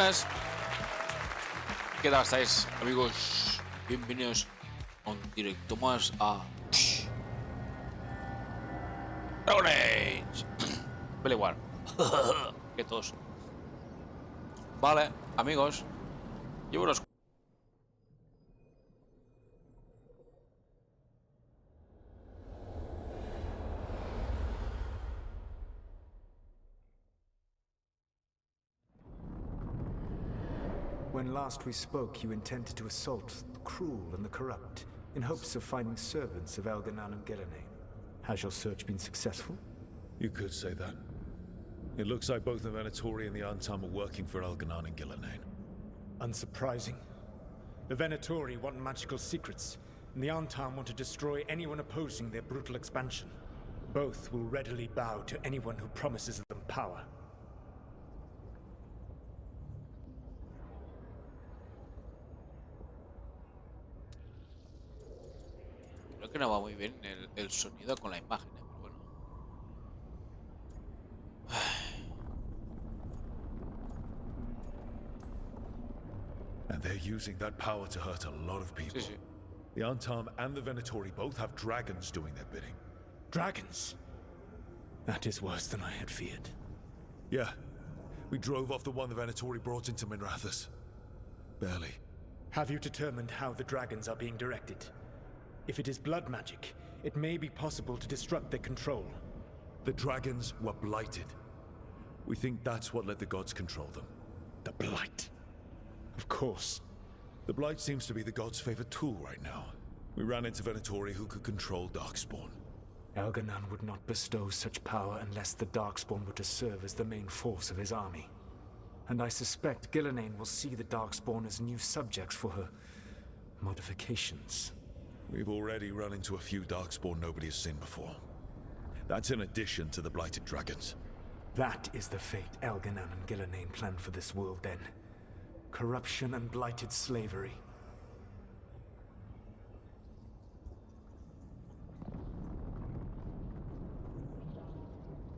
Buenas. ¿Qué tal estáis, amigos? Bienvenidos a un directo más a Cazadragones. Veliguar. Que todos. Vale, amigos. Llevo unos... When last we spoke, you intended to assault the cruel and the corrupt, in hopes of finding servants of Elganan and Gillenane. Has your search been successful? You could say that. It looks like both the Venatori and the Antam are working for Elganan and Gillenane. Unsurprising. The Venatori want magical secrets, and the Antam want to destroy anyone opposing their brutal expansion. Both will readily bow to anyone who promises them power. Creo que no va muy bien el sonido con la imagen, pero bueno. And they're using that power to hurt a lot of people. Sí, sí. The Antam and the Venatori both have dragons doing their bidding. Dragons? That is worse than I had feared. Yeah. We drove off the one the Venatori brought into Minrathous. Barely. Have you determined how the dragons are being directed? If it is blood magic, it may be possible to disrupt their control. The dragons were blighted. We think that's what let the gods control them. The Blight. Of course. The Blight seems to be the gods' favorite tool right now. We ran into Venatori who could control Darkspawn. Elganan would not bestow such power unless the Darkspawn were to serve as the main force of his army. And I suspect Gillenane will see the Darkspawn as new subjects for her modifications. We've already run into a few Darkspawn nobody has seen before. That's in addition to the Blighted Dragons. That is the fate Elganan and Gillenane planned for this world then. Corruption and blighted slavery.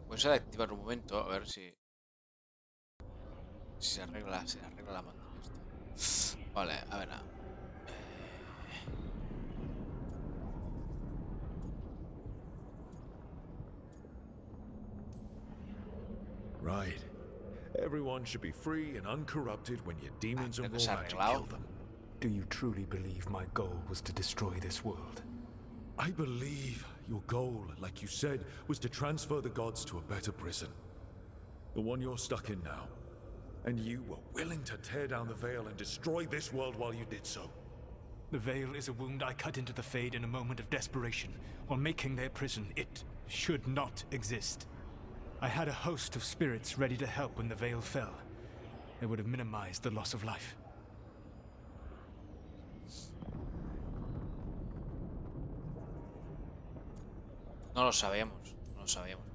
Pues a activar un momento, a ver si se arregla la pantalla esta. Vale, a ver. Right. Everyone should be free and uncorrupted when your demons and raw magic kill them. Do you truly believe my goal was to destroy this world? I believe your goal, like you said, was to transfer the gods to a better prison. The one you're stuck in now. And you were willing to tear down the veil and destroy this world while you did so. The veil is a wound I cut into the Fade in a moment of desperation, while making their prison. It should not exist. I had a host of spirits ready to help when the veil fell. They would have minimized the loss of life. No lo sabíamos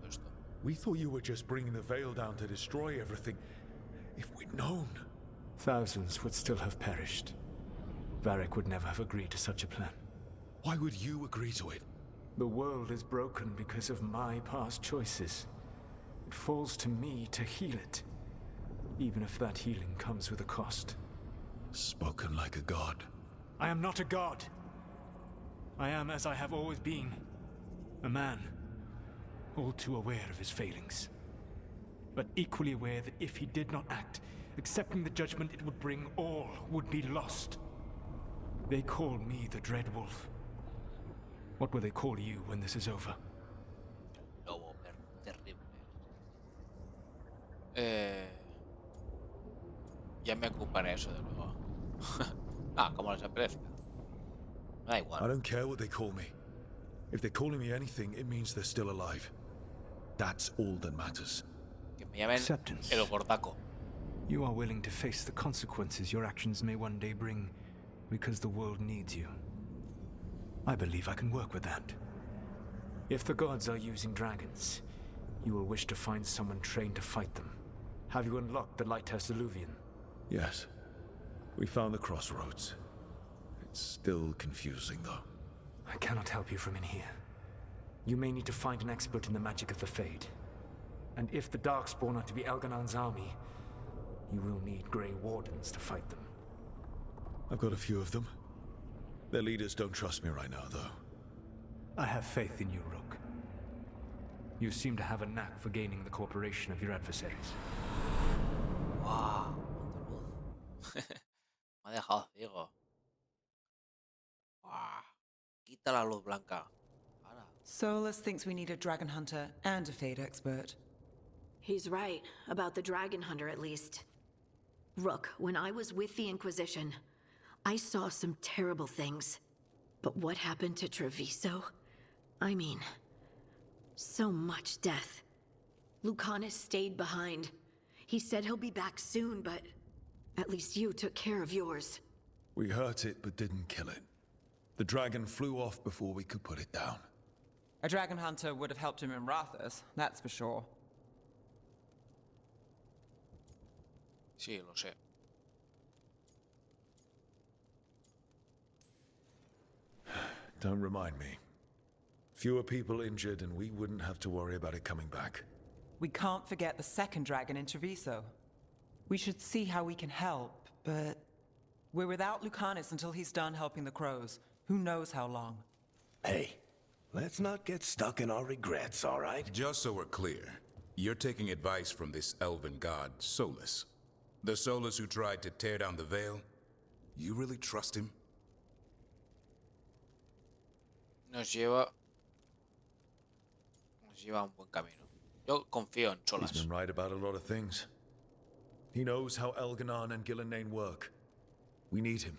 esto. We thought you were just bringing the veil down to destroy everything. If we'd known. Thousands would still have perished. Varric would never have agreed to such a plan. Why would you agree to it? The world is broken because of my past choices. It falls to me to heal it, even if that healing comes with a cost. Spoken like a god. I am not a god. I am as I have always been. A man, all too aware of his failings. But equally aware that if he did not act, accepting the judgment it would bring, all would be lost. They call me the Dread Wolf. What will they call you when this is over? Lobo terrible. Ya me ocuparé eso de luego. Como les apetezca. Da igual. I don't care what they call me. If they're calling me anything, it means they're still alive. That's all that matters. Que me llamen Acceptance. el gordaco. You are willing to face the consequences your actions may one day bring because the world needs you. I believe I can work with that. If the gods are using dragons, you will wish to find someone trained to fight them. Have you unlocked the Lighthouse Illuvian? Yes. We found the crossroads. It's still confusing, though. I cannot help you from in here. You may need to find an expert in the magic of the Fade. And if the Darkspawn are to be Elganan's army, you will need Grey Wardens to fight them. I've got a few of them. Their leaders don't trust me right now, though. I have faith in you, Rook. You seem to have a knack for gaining the cooperation of your adversaries. ¡Wow! ¡Cuánta luz! Me ha dejado ciego. ¡Wow! Quita la luz blanca. Ahora. Solus thinks we need a dragon hunter and a fade expert. He's right, about the dragon hunter at least. Rook, when I was with the Inquisition, I saw some terrible things. But what happened to Treviso? I mean, so much death. Lucanus stayed behind. He said he'll be back soon, but at least you took care of yours. We hurt it, but didn't kill it. The dragon flew off before we could put it down. A dragon hunter would have helped him in Rathas, that's for sure. Sí, lo sé. Don't remind me. Fewer people injured and we wouldn't have to worry about it coming back. We can't forget the second dragon in Treviso. We should see how we can help, but we're without Lucanus until he's done helping the crows. Who knows how long? Hey, let's not get stuck in our regrets, all right? Just so we're clear, you're taking advice from this elven god, Solus. The Solus who tried to tear down the veil? You really trust him? Nos lleva a un buen camino. Yo confío en He's Solas. been right about a lot of things. He knows how Elganon and Gillenane work. We need him.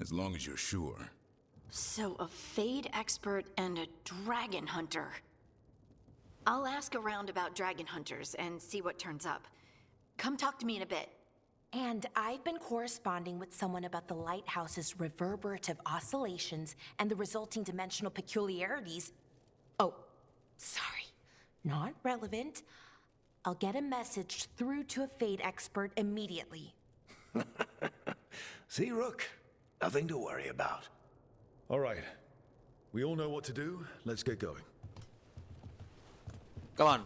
As long as you're sure. So a fade expert and a dragon hunter. I'll ask around about dragon hunters and see what turns up. Come talk to me in a bit. And I've been corresponding with someone about the lighthouse's reverberative oscillations and the resulting dimensional peculiarities. Oh, sorry. Not relevant. I'll get a message through to a fade expert immediately. See, Rook? Nothing to worry about. All right. We all know what to do. Let's get going. Come on.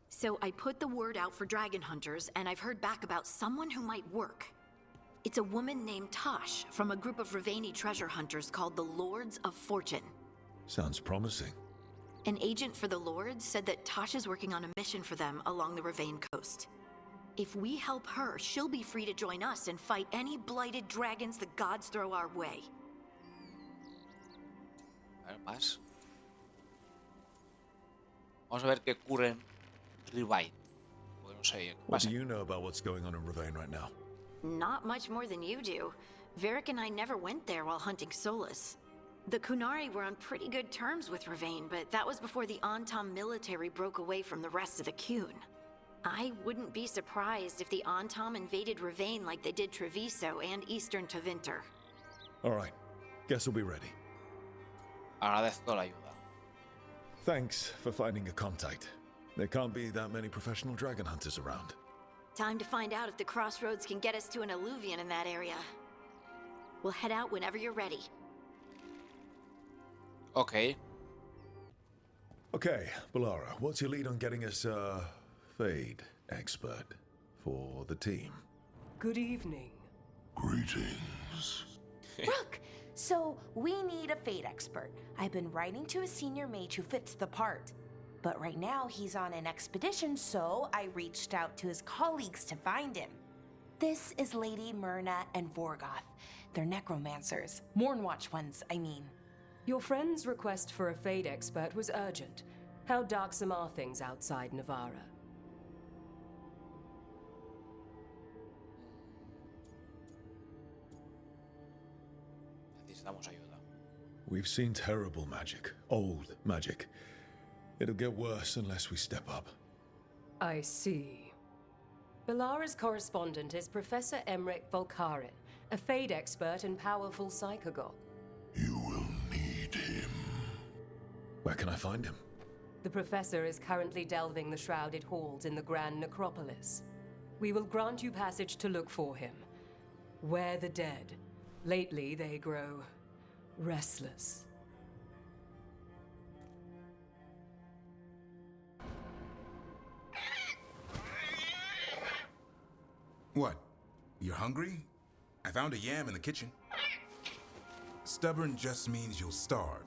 So I put the word out for dragon hunters, and I've heard back about someone who might work. It's a woman named Tosh from a group of Ravani treasure hunters called the Lords of Fortune. Sounds promising. An agent for the Lords said that Tosh is working on a mission for them along the Ravane coast. If we help her, she'll be free to join us and fight any blighted dragons the gods throw our way. A ver, más. Vamos a ver qué ocurre en Rivine. Porque no sé qué What pasa. do you know about what's going on in Ravane right now? Not much more than you do. Varric and I never went there while hunting Solus. The Kunari were on pretty good terms with Ravane, but that was before the Antam military broke away from the rest of the Qun. I wouldn't be surprised if the Antam invaded Ravane like they did Treviso and Eastern Tevinter. All right. Guess we'll be ready. Agradezco la ayuda. Thanks for finding a contact. There can't be that many professional dragon hunters around. Time to find out if the crossroads can get us to an alluvion in that area. We'll head out whenever you're ready. Ok. Okay, Balara, what's your lead on getting us a fade expert for the team? Good evening. Greetings. Rook, so we need a fade expert. I've been writing to a senior mage who fits the part. But right now he's on an expedition, so I reached out to his colleagues to find him. This is Lady Myrna and Vorgoth. They're necromancers. Mournwatch ones, I mean. Your friend's request for a fade expert was urgent. How darksome are things outside Navarra? Necesitamos ayuda. We've seen terrible magic. Old magic. It'll get worse unless we step up. I see. Balara's correspondent is Professor Emmerich Volkarin, a fade expert and powerful psychagogue. You will need him. Where can I find him? The professor is currently delving the shrouded halls in the Grand Necropolis. We will grant you passage to look for him. Where the dead. Lately they grow restless. What? You're hungry? I found a yam in the kitchen. Stubborn just means you'll starve.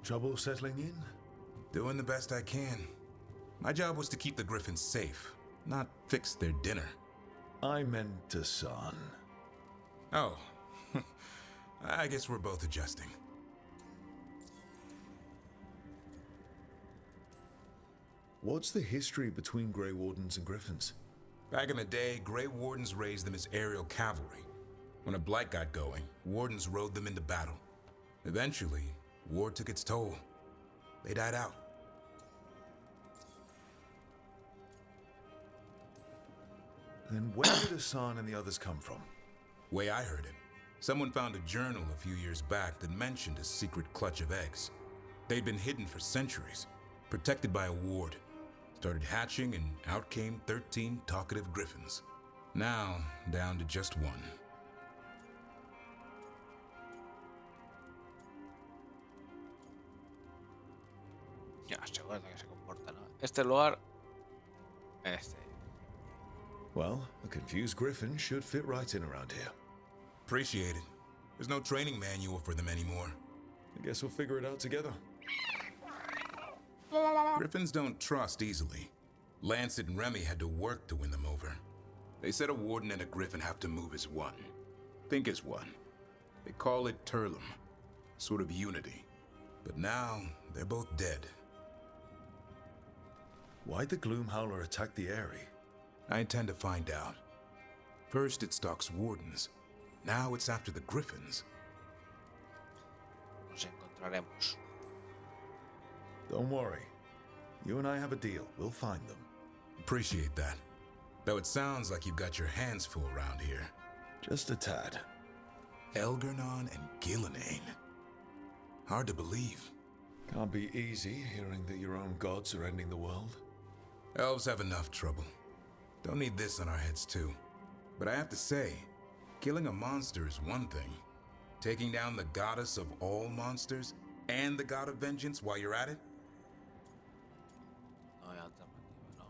Trouble settling in? Doing the best I can. My job was to keep the griffins safe, not fix their dinner. I meant a son. Oh. I guess we're both adjusting. What's the history between Grey Wardens and Griffins? Back in the day, Grey Wardens raised them as aerial cavalry. When a blight got going, Wardens rode them into battle. Eventually, war took its toll. They died out. Then where did Hassan and the others come from? Way I heard it, someone found a journal a few years back that mentioned a secret clutch of eggs. They'd been hidden for centuries, protected by a ward. Started hatching and out came 13 talkative griffins. Now, down to just one. Ya, se acuerda que se comporta, ¿no? Este lugar... Este... Well, a confused griffin should fit right in around here. Appreciate it. There's no training manual for them anymore. I guess we'll figure it out together. Griffins don't trust easily. Lancet and Remy had to work to win them over. They said a warden and a griffin have to move as one. Think as one. They call it Turlum. Sort of unity. But now, they're both dead. Why'd the Gloomhowler attack the Eyrie? I intend to find out. First it stalks wardens. Now it's after the griffins. Nos encontraremos. Don't worry. You and I have a deal. We'll find them. Appreciate that. Though it sounds like you've got your hands full around here. Just a tad. Elgernon and Gillenane. Hard to believe. Can't be easy hearing that your own gods are ending the world. Elves have enough trouble. Don't need this on our heads too. But I have to say, killing a monster is one thing. Taking down the goddess of all monsters and the god of vengeance while you're at it? No hay alternativa, no.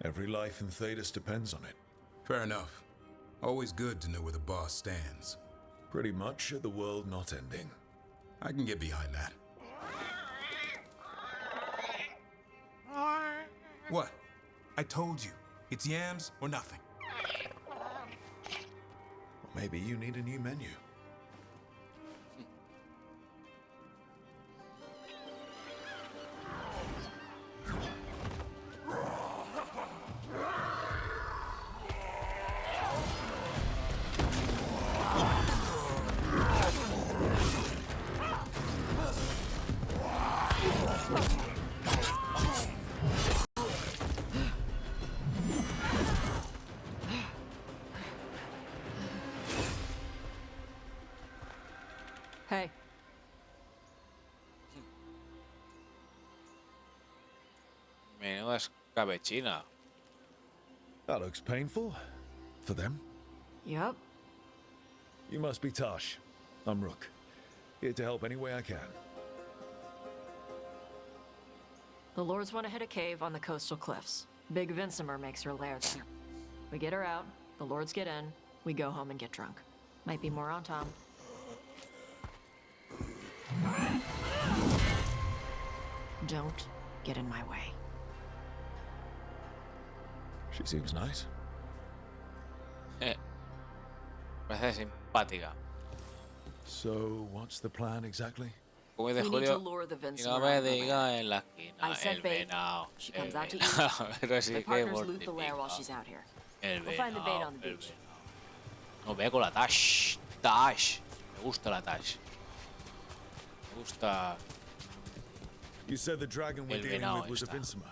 Every life in Thedas depends on it. Fair enough. Always good to know where the boss stands. Pretty much at the world not ending. I can get behind that. What? I told you. It's yams or nothing. Or maybe you need a new menu. Hey. Menuda escabechina. That looks painful. For them. Yep. You must be Tash. I'm Rook. Here to help any way I can. The Lords want to hit a cave on the coastal cliffs. Big Vincimer makes her lair there. We get her out, the Lords get in, we go home and get drunk. Might be more on Tom. Don't get in my way. She seems nice. Parece simpática. So, what's the plan exactly? Como dice We need to Julio, lure the y Vincimer no out me of the lair. diga en la esquina, I said el bait. venado, She el comes out to eat. venado. Pero sí My que partners loot the lair while mortifica. she's out here. El We'll find the bait on the venado, el beach. venado. No, vea con la Tash. Tash. Me gusta la Tash. Me gusta... You said the dragon we're El dealing venado with was a está. Vincimer.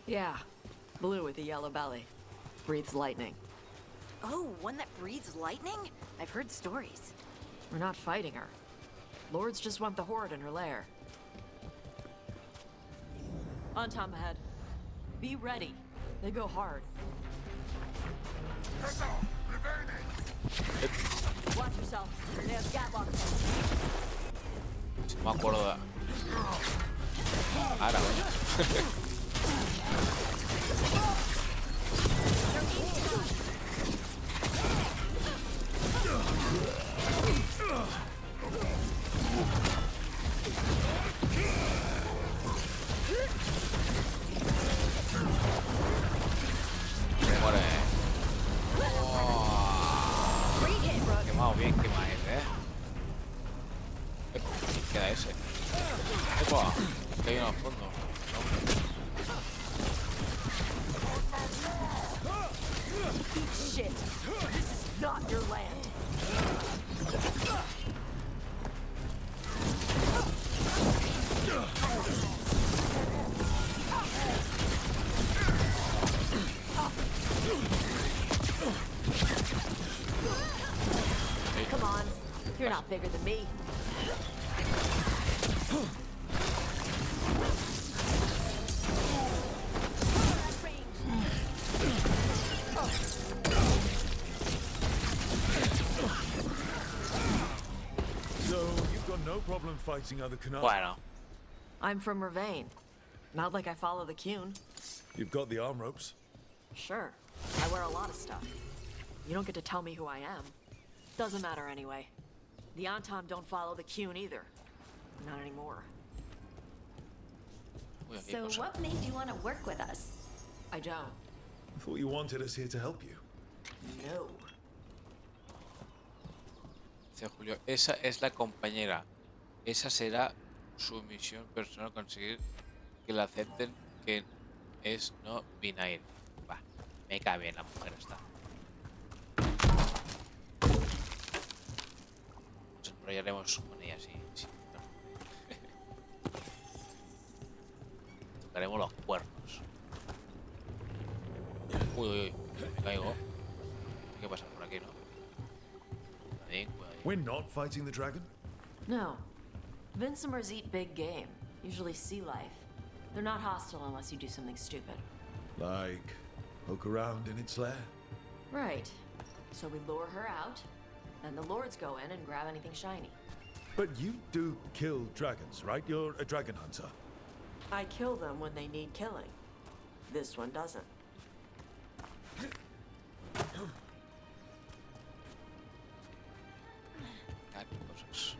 Yeah, blue with a yellow belly. Breathes lightning. Oh, one that breathes lightning? I've heard stories. We're not fighting her. Lords just want the horde in her lair. On Tom ahead. Be ready. They go hard. Watch yourself. They have Gatlock. Si me acuerdo de... cara, coño. Muere. Oh. Quemado, bien quemado ese, ¿Qué queda ese? ¡Epa! Que hay uno al fondo. Shit! This is not your land! Come on, you're not bigger than me. So, you've got no problem fighting other canals? Bueno. I'm from Ravane. Not like I follow the Cune. You've got the arm ropes? Sure, I wear a lot of stuff. You don't get to tell me who I am. Doesn't matter anyway. The Anton don't follow the Cune either. Not anymore. So what made you want to work with us? I don't. I thought you wanted us here to help you. No. Dice Julio, esa es la compañera. Esa será su misión personal, conseguir que la acepten, que es no binario. Va, me cae bien la mujer esta. Nos enrollaremos con ella, sí. Tocaremos los cuernos. Uy, uy, uy, me caigo. ¿Qué pasa por aquí, no? Cuidadín, cuidadín. We're not fighting the dragon? No. Vincimers eat big game, usually sea life. They're not hostile unless you do something stupid. Like, poke around in its lair? Right. So we lure her out, then the lords go in and grab anything shiny. But you do kill dragons, right? You're a dragon hunter. I kill them when they need killing. This one doesn't. Cosas.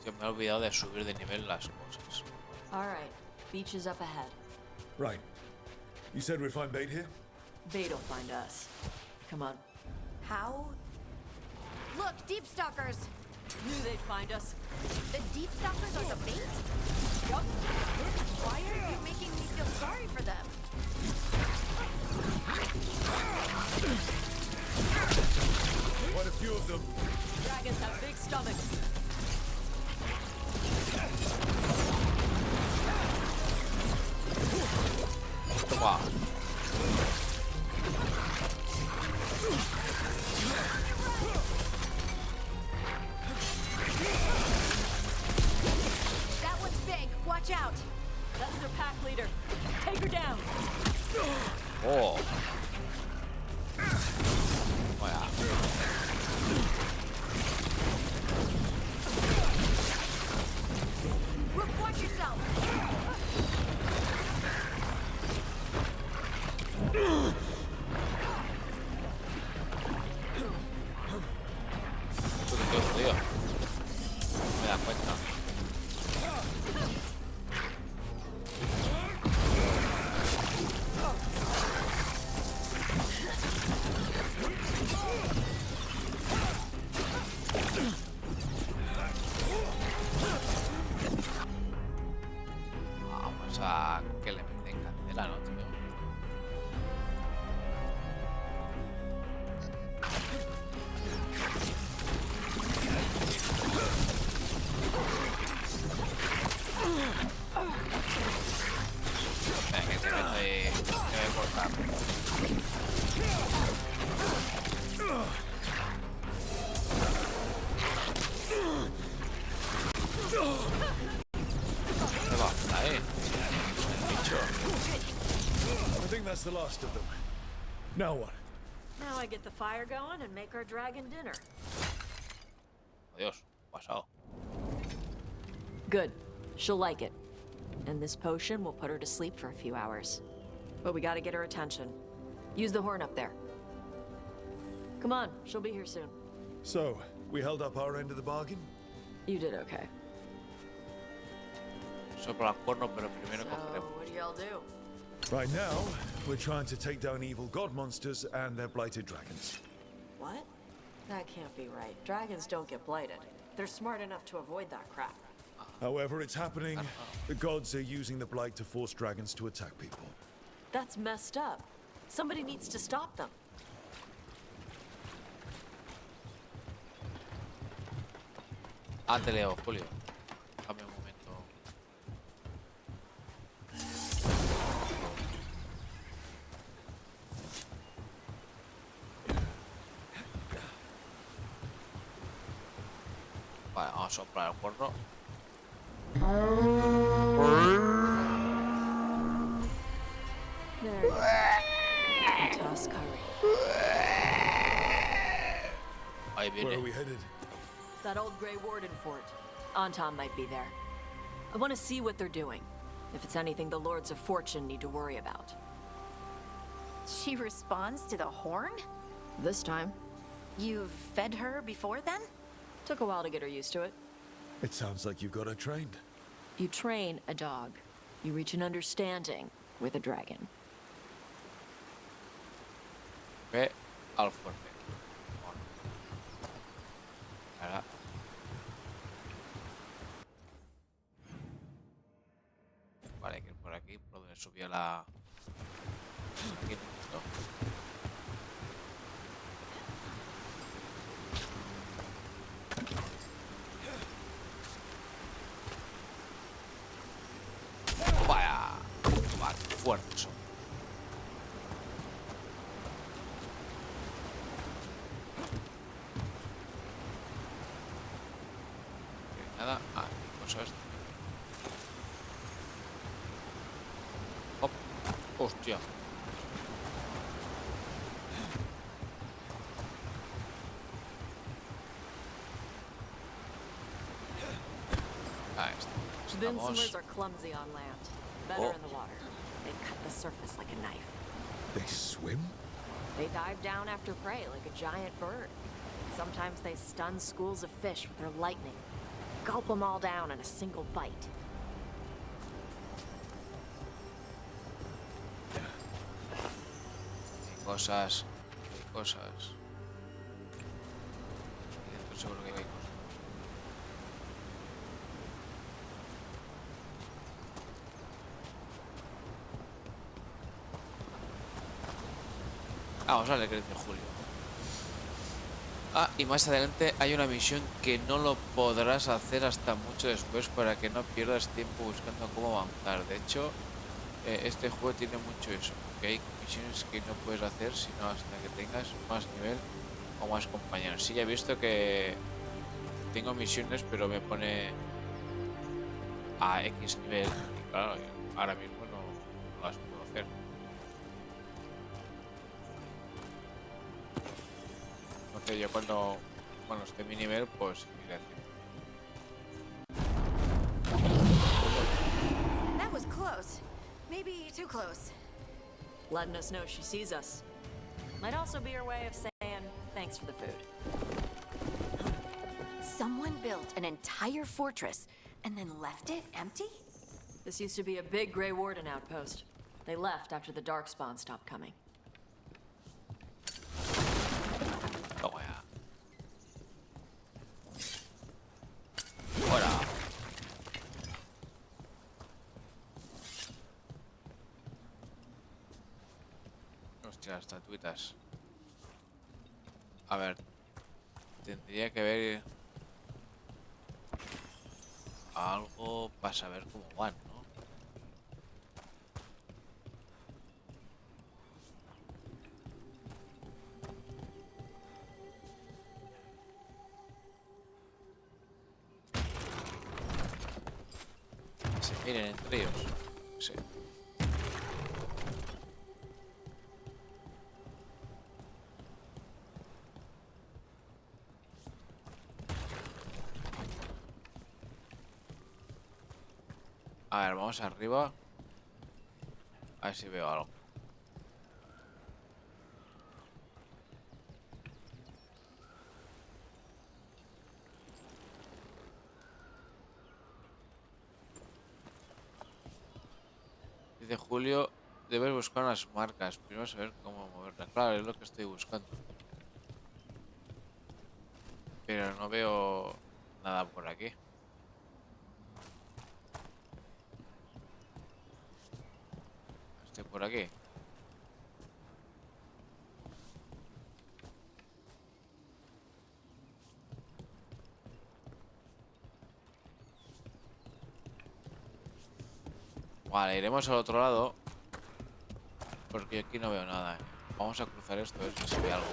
Se me ha olvidado de subir de nivel las cosas. All right. Beach is up ahead. Right. You said we'd find bait here? Bait'll find us. Come on. How? Look, deep stalkers! Knew they'd find us. The deep stalkers are the bait? Yup. Why are you making me feel sorry for them? Quite a few of them. Dragons have big stomachs. Toma. That one's big. Watch out. That's their pack leader. Take her down. Oh. Vaya. Rook, watch yourself. Esto que estoy jodido. No me da cuenta. Vamos a que le meten candela, ¿no, tío? Venga, que te meto ahí. Te voy a cortar. ¿Dónde va? Ahí. El bicho. I think that's the last of them. Now what? Now I get the fire going and make our dragon dinner. Adiós. Pasado. Good. She'll like it. And this potion will put her to sleep for a few hours. But we gotta get her attention. Use the horn up there. Come on, she'll be here soon. So, we held up our end of the bargain? You did okay. Sopla el cuerno, pero primero cogeremos. What do y'all do? Right now, we're trying to take down evil god monsters and their blighted dragons. What? That can't be right. Dragons don't get blighted. They're smart enough to avoid that crap. However it's happening, the gods are using the blight to force dragons to attack people. That's messed up. Somebody needs to stop them. Ah, te leo, Julio. Dame un momento. Vale, vamos a soplar el cuerno. There. Toss curry. Ahí Where are viene. we headed? That old Grey Warden fort. Anton might be there. I want to see what they're doing. If it's anything the Lords of Fortune need to worry about. She responds to the horn? This time. You've fed her before then? Took a while to get her used to it. It sounds like you got her trained. You train a dog. You reach an understanding with a dragon. Ve al fuerte. Ahora. Vale, que por aquí, por donde subía la... Aquí, no. Vaya, vale, fuertes son. Nada, cosas. Hop, hostia. Ahí está. Vincimers Estamos. are clumsy on land. Better in the water. They cut the surface like a knife. They swim? They dive down after prey like a giant bird. Sometimes they stun schools of fish with their lightning. Gulp them all down in a single bite. Hay cosas. Hay cosas. Y dentro seguro que hay cosas. Vamos a leer que dice Julio. Ah, y más adelante hay una misión que no lo podrás hacer hasta mucho después para que no pierdas tiempo buscando cómo avanzar. De hecho, este juego tiene mucho eso, que hay misiones que no puedes hacer sino hasta que tengas más nivel o más compañeros. Sí, ya he visto que tengo misiones, pero me pone a X nivel y claro, ahora mismo no las puedo hacer. Entonces yo cuando esté en mi nivel, pues iré haciendo. That was close. Maybe too close. Letting us know she sees us. Might also be her way of saying thanks for the food. Someone built an entire fortress and then left it empty? This used to be a big Grey Warden outpost. They left after the Darkspawn stopped coming. Toma ya. Fuera. Hostia, las estatuitas. A ver. Tendría que ver algo para saber cómo van, ¿no? Se miren entre ellos. Sí. A ver, vamos arriba. A ver si veo algo. Dice Julio, debes buscar unas marcas. Primero saber cómo moverlas. Claro, es lo que estoy buscando. Pero no veo nada por aquí. Estoy por aquí. Vale, iremos al otro lado. Porque aquí no veo nada. Vamos a cruzar esto, a ver si se ve algo.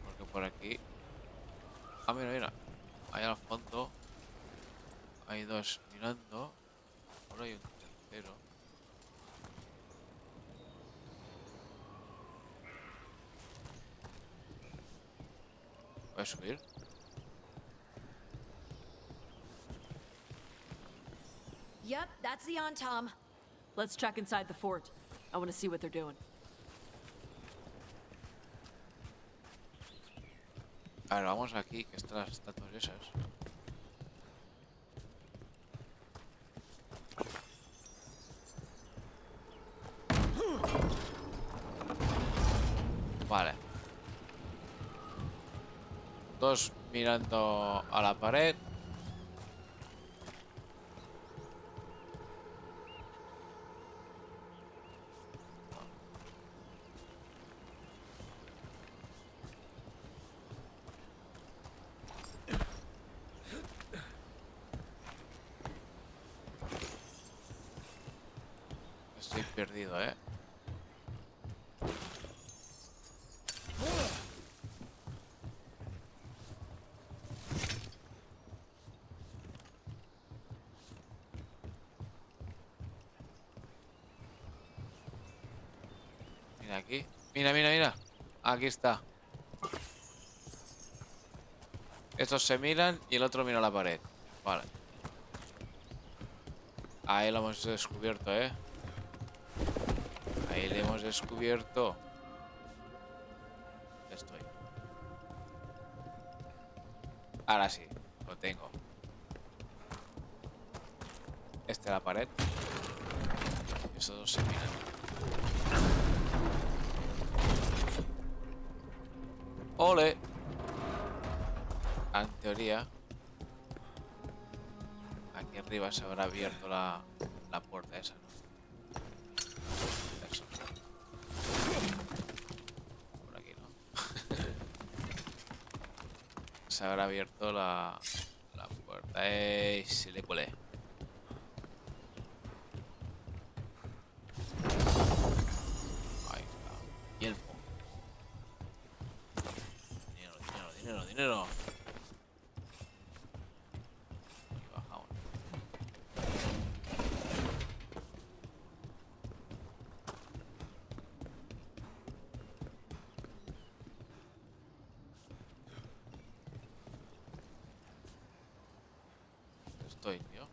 Porque por aquí... Ah, mira, mira. Ahí al fondo hay dos mirando. Ahora hay un tercero. Voy a subir. Yep, that's the on-tom. Let's check inside the fort. I want to see what they're doing. A ver, vamos aquí, que están las estatuas esas. Vale. Dos mirando a la pared. Estoy perdido, ¿eh? Mira aquí. Mira, mira, mira. Aquí está. Estos se miran y el otro mira la pared. Vale. Ahí lo hemos descubierto, ¿eh? Ahí le hemos descubierto. Estoy. Ahora sí, lo tengo. Este la pared. Y esos dos se miran. ¡Ole! En teoría, aquí arriba se habrá abierto la puerta esa, ¿no? Eso. Por aquí, ¿no? Se habrá abierto la puerta. Se le colé. Ahí está. Yelmo. Dinero, dinero, dinero, dinero. Y bajamos. Estoy, tío.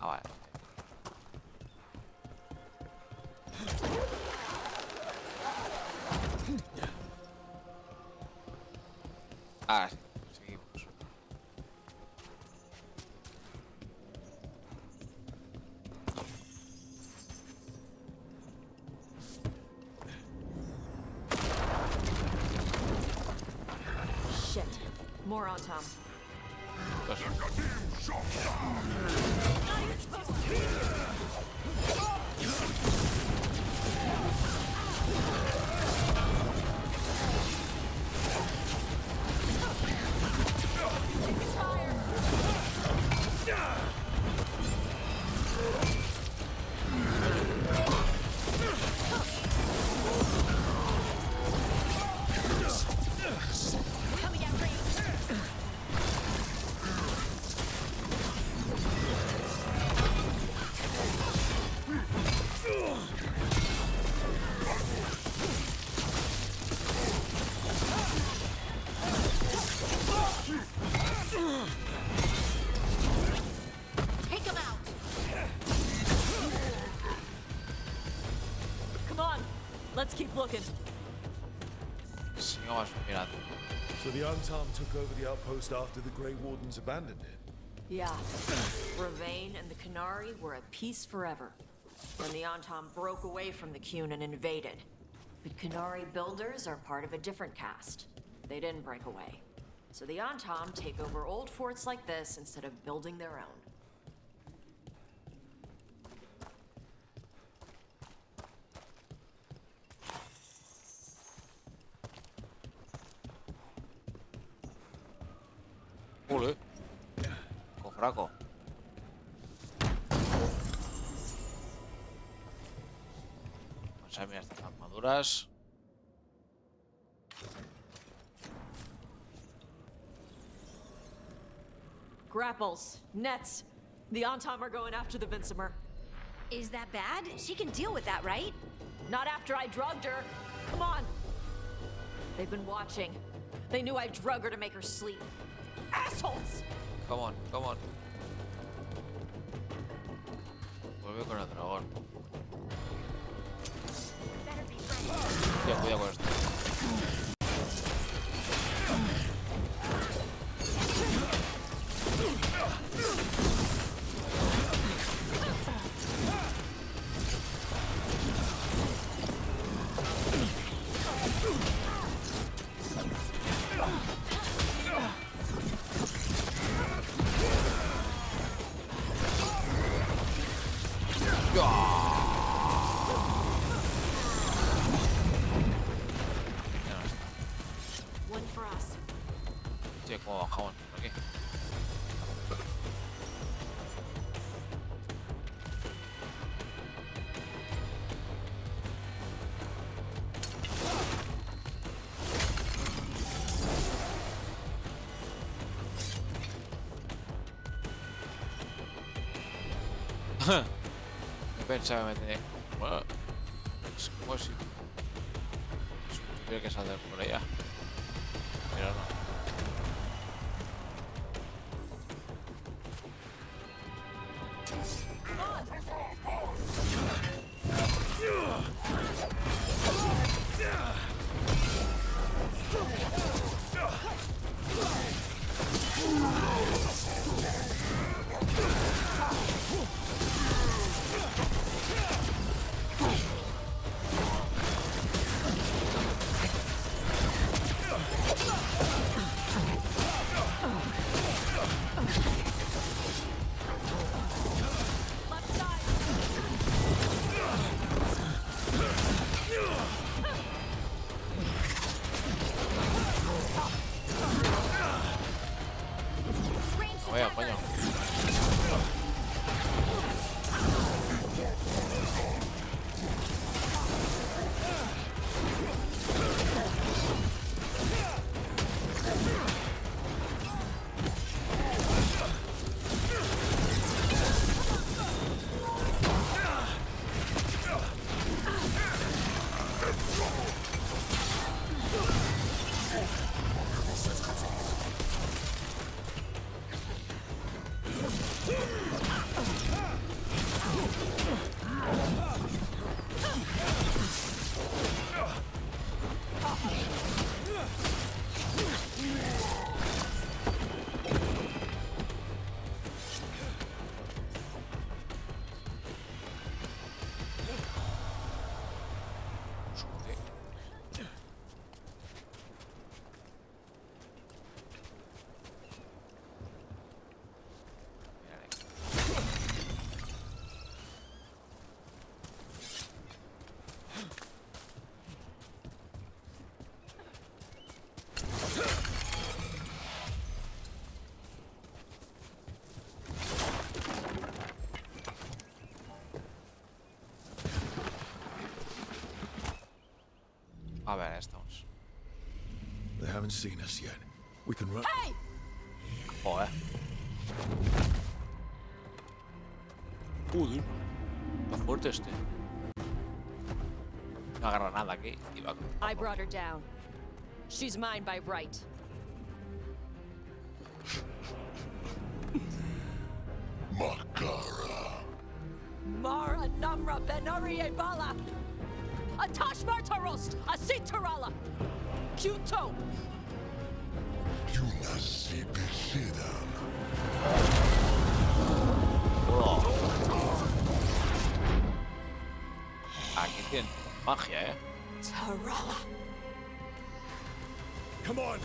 Ah, vale. Ah, sí, seguimos. Shit. More on Tom. Pues, looking. Sigamos mirando. So the Antam took over the outpost after the Grey Wardens abandoned it? Yeah. Ravain and the Canary were at peace forever. Then the Antam broke away from the Qun and invaded. The Canary builders are part of a different caste. They didn't break away. So the Antam take over old forts like this instead of building their own. Ole. Cofraco. Vamos a mirar estas armaduras. Grapples, nets. The Antam are going after the Vincemer. Is that bad? She can deal with that, right? Not after I drugged her. Come on. They've been watching. They knew I drug her to make her sleep. Assholes! Come on, come on. Vuelve con el dragón. Cuidado con esto. One for us. Tío, cómo bajamos por aquí. Pensaba me tenía. Bueno, es como si tuviera que saltar por allá. Pero no. Vaya, coño. A ver, estamos. They haven't seen us yet. We can run. Hey! Joder. Joder. Está fuerte este. No agarra nada aquí y va. I brought her down. She's mine by right. Makara. Mara Namra Benari Bala. A Tashmartarost! A Sitarala! Kyuto! Aquí tienen magia, Tarala! Come on!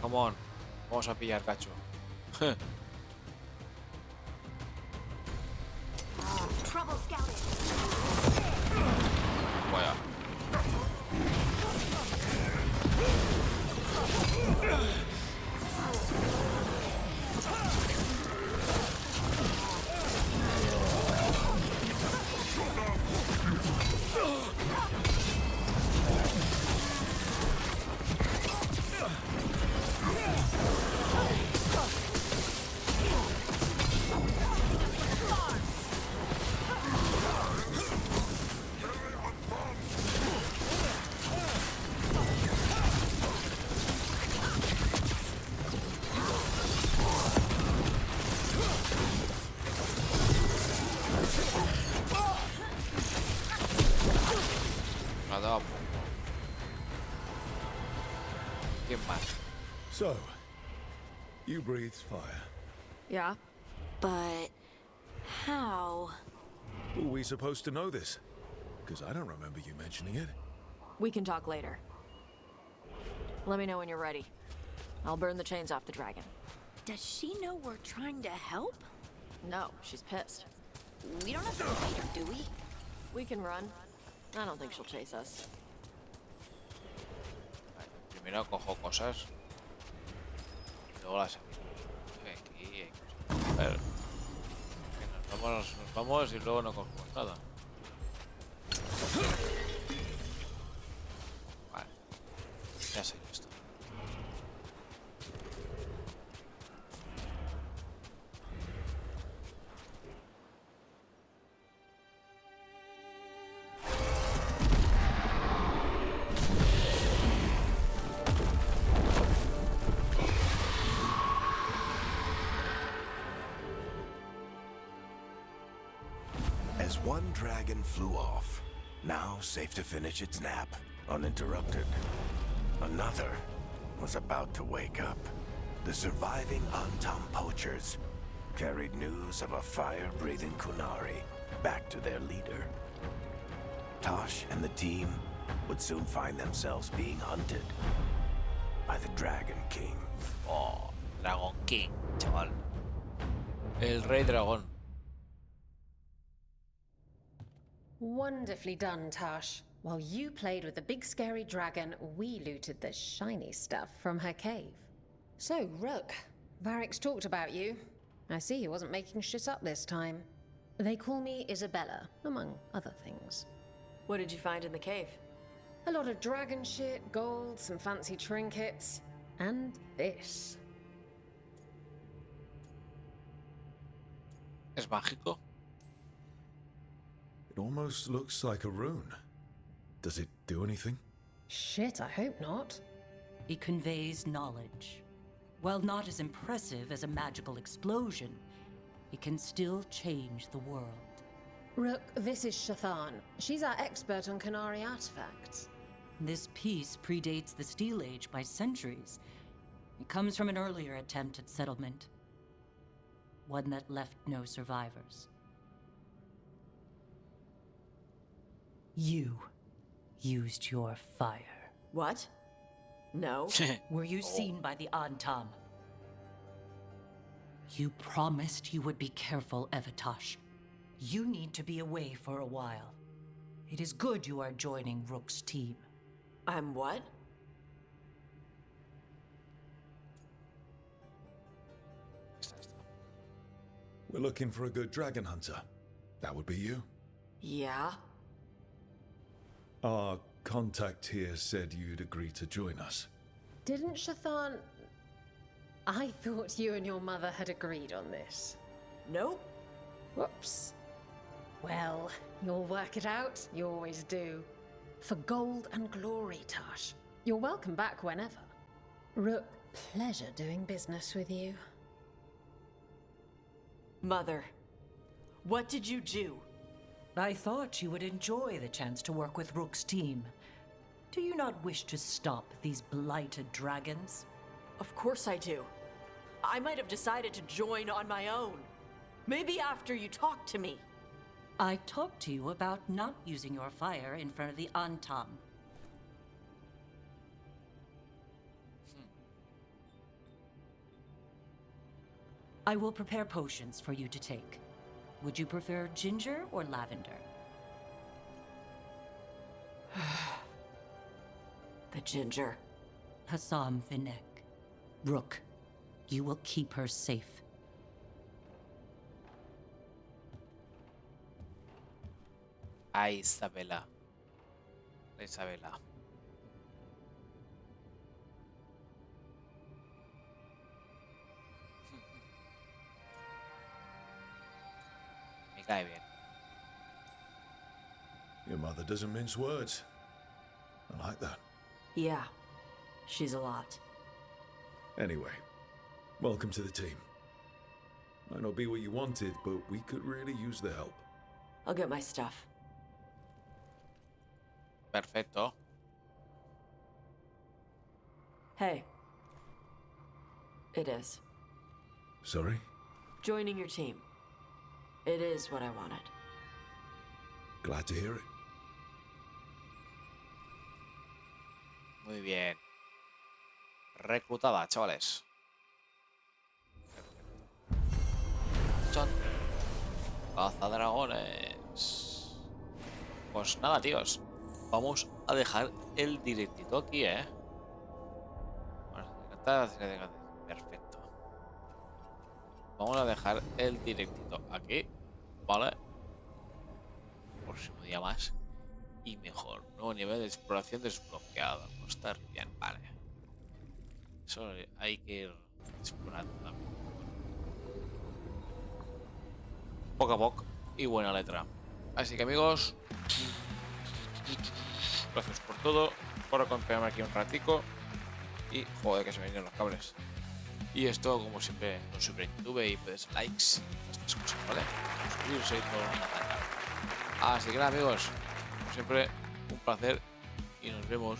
Come on. Vamos a pillar cacho. Trouble scouting. Vaya. Me ha dado poco. ¿Quién más? So, you breathed fire. Yeah? But how? Were we supposed to know this? Because I don't remember you mentioning it. We can talk later. Let me know when you're ready. I'll burn the chains off the dragon. Does she know we're trying to help? No, she's pissed. We don't have to fight her, do we? We can run. I don't think she'll chase us. Primero cojo cosas. Y luego las aplico. Aquí hay cosas. A ver. Que nos vamos y luego no cogemos nada. Vale. Ya sé esto. As one dragon flew off, now safe to finish its nap, uninterrupted. Another was about to wake up. The surviving Antam poachers carried news of a fire-breathing Kunari back to their leader. Tosh and the team would soon find themselves being hunted by the Dragon King. Oh, Dragon King, chaval. El Rey Dragón. Wonderfully done, Tash. While you played with the big scary dragon, we looted the shiny stuff from her cave. So, Rook, Varric's talked about you. I see he wasn't making shit up this time. They call me Isabella, among other things. What did you find in the cave? A lot of dragon shit, gold, some fancy trinkets, and this. ¿Es mágico? It almost looks like a rune. Does it do anything? Shit, I hope not. It conveys knowledge. While not as impressive as a magical explosion, it can still change the world. Rook, this is Shathan. She's our expert on Kunari artifacts. This piece predates the Steel Age by centuries. It comes from an earlier attempt at settlement. One that left no survivors. You used your fire. What? No. Were you seen by the Antam? You promised you would be careful, Evatosh. You need to be away for a while. It is good you are joining Rook's team. I'm what? We're looking for a good dragon hunter. That would be you. Yeah? Our contact here said you'd agree to join us. Didn't Shathan... I thought you and your mother had agreed on this. Nope. Whoops. Well, you'll work it out. You always do. For gold and glory, Tash. You're welcome back whenever. Rook, pleasure doing business with you. Mother, What did you do? I thought you would enjoy the chance to work with Rook's team. Do you not wish to stop these blighted dragons? Of course I do. I might have decided to join on my own. Maybe after you talked to me. I talked to you about not using your fire in front of the Antam. I will prepare potions for you to take. Would you prefer ginger or lavender? The ginger. Hassam Vinek. Rook, you will keep her safe. A Isabela. Isabela. Me cae bien. Your mother doesn't mince words. I like that. Yeah, she's a lot. Anyway, welcome to the team. Might not be what you wanted, but we could really use the help. I'll get my stuff. Perfecto. Hey. It is. Sorry? Joining your team. It is what I wanted. Glad to hear it. Muy bien. Reclutada, chavales. Son Cazadragones. Pues nada, tíos. Vamos a dejar el directito aquí, ¿eh? Bueno, perfecto. Vamos a dejar el directito aquí, ¿vale? Próximo día más y mejor. Nuevo nivel de exploración desbloqueado. No está bien, vale. Eso hay que ir explorando también. Poco a poco y buena letra. Así que amigos, gracias por todo, por acompañarme aquí un ratico. Y joder, que se me vienen los cables. Y esto, como siempre, no sube en YouTube y puedes likes y estas cosas, ¿vale? Suscribirse y todo lo que haga. Así que nada, amigos, como siempre, un placer y nos vemos